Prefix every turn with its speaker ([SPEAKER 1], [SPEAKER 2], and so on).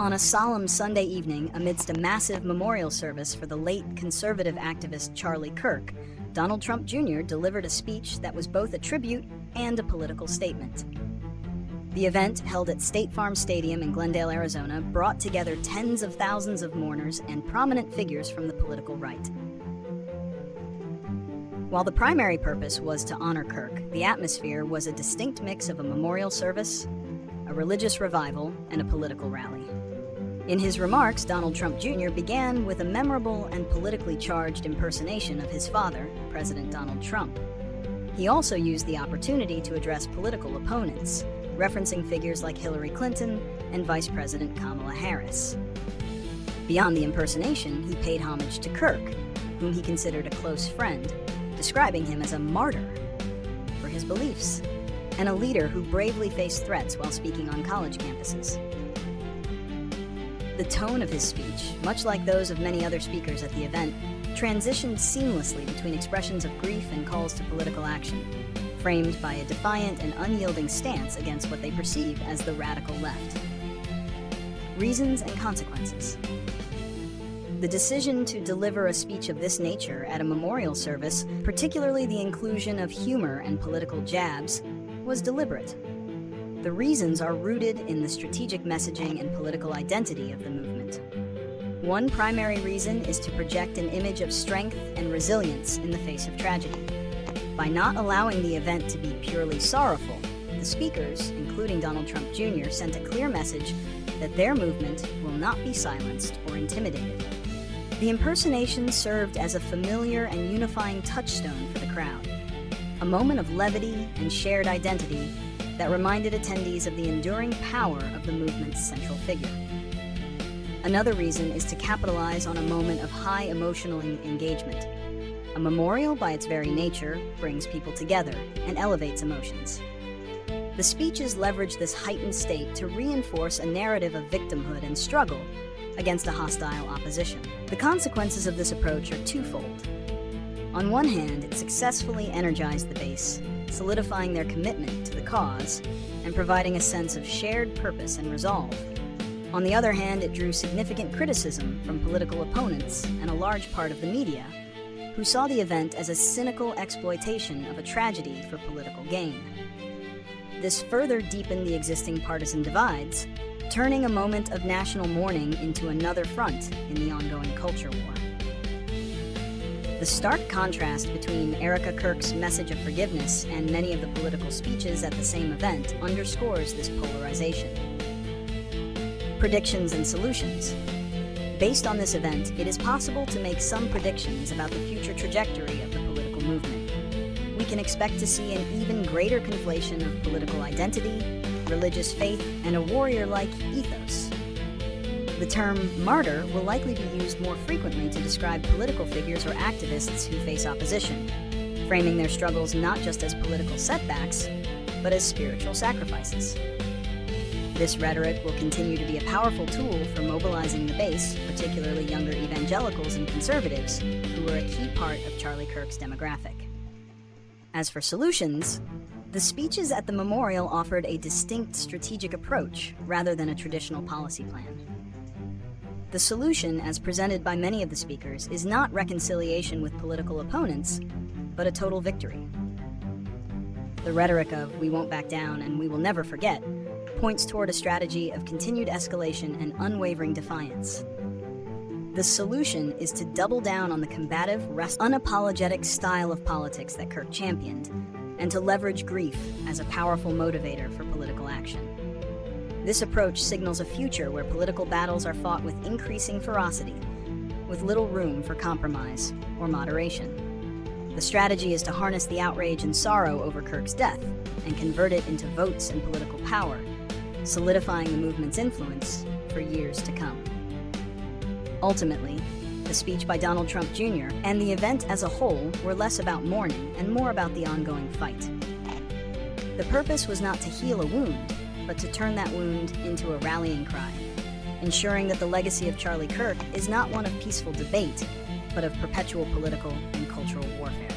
[SPEAKER 1] On a solemn Sunday evening, amidst a massive memorial service for the late conservative activist Charlie Kirk, Donald Trump Jr. delivered a speech that was both a tribute and a political statement. The event, held at State Farm Stadium in Glendale, Arizona, brought together tens of thousands of mourners and prominent figures from the political right. While the primary purpose was to honor Kirk, the atmosphere was a distinct mix of a memorial service, a religious revival, and a political rally. In his remarks, Donald Trump Jr. began with a memorable and politically charged impersonation of his father, President Donald Trump. He also used the opportunity to address political opponents, referencing figures like Hillary Clinton and Vice President Kamala Harris. Beyond the impersonation, he paid homage to Kirk, whom he considered a close friend, describing him as a martyr for his beliefs and a leader who bravely faced threats while speaking on college campuses. The tone of his speech, much like those of many other speakers at the event, transitioned seamlessly between expressions of grief and calls to political action, framed by a defiant and unyielding stance against what they perceive as the radical left. Reasons and consequences. The decision to deliver a speech of this nature at a memorial service, particularly the inclusion of humor and political jabs, was deliberate. The reasons are rooted in the strategic messaging and political identity of the movement. One primary reason is to project an image of strength and resilience in the face of tragedy. By not allowing the event to be purely sorrowful, the speakers, including Donald Trump Jr., sent a clear message that their movement will not be silenced or intimidated. The impersonation served as a familiar and unifying touchstone for the crowd, a moment of levity and shared identity that reminded attendees of the enduring power of the movement's central figure. Another reason is to capitalize on a moment of high emotional engagement. A memorial, by its very nature, brings people together and elevates emotions. The speeches leverage this heightened state to reinforce a narrative of victimhood and struggle against a hostile opposition. The consequences of this approach are twofold. On one hand, it successfully energized the base, solidifying their commitment to the cause and providing a sense of shared purpose and resolve. On the other hand, it drew significant criticism from political opponents and a large part of the media, who saw the event as a cynical exploitation of a tragedy for political gain. This further deepened the existing partisan divides, turning a moment of national mourning into another front in the ongoing culture war. The stark contrast between Erica Kirk's message of forgiveness and many of the political speeches at the same event underscores this polarization. Predictions and solutions. Based on this event, it is possible to make some predictions about the future trajectory of the political movement. We can expect to see an even greater conflation of political identity, religious faith, and a warrior-like ethos. The term martyr will likely be used more frequently to describe political figures or activists who face opposition, framing their struggles not just as political setbacks, but as spiritual sacrifices. This rhetoric will continue to be a powerful tool for mobilizing the base, particularly younger evangelicals and conservatives, who were a key part of Charlie Kirk's demographic. As for solutions, the speeches at the memorial offered a distinct strategic approach rather than a traditional policy plan. The solution, as presented by many of the speakers, is not reconciliation with political opponents, but a total victory. The rhetoric of "we won't back down" and "we will never forget" points toward a strategy of continued escalation and unwavering defiance. The solution is to double down on the combative, unapologetic style of politics that Kirk championed, and to leverage grief as a powerful motivator for political action. This approach signals a future where political battles are fought with increasing ferocity, with little room for compromise or moderation. The strategy is to harness the outrage and sorrow over Kirk's death and convert it into votes and political power, solidifying the movement's influence for years to come. Ultimately, the speech by Donald Trump Jr. and the event as a whole were less about mourning and more about the ongoing fight. The purpose was not to heal a wound, but to turn that wound into a rallying cry, ensuring that the legacy of Charlie Kirk is not one of peaceful debate, but of perpetual political and cultural warfare.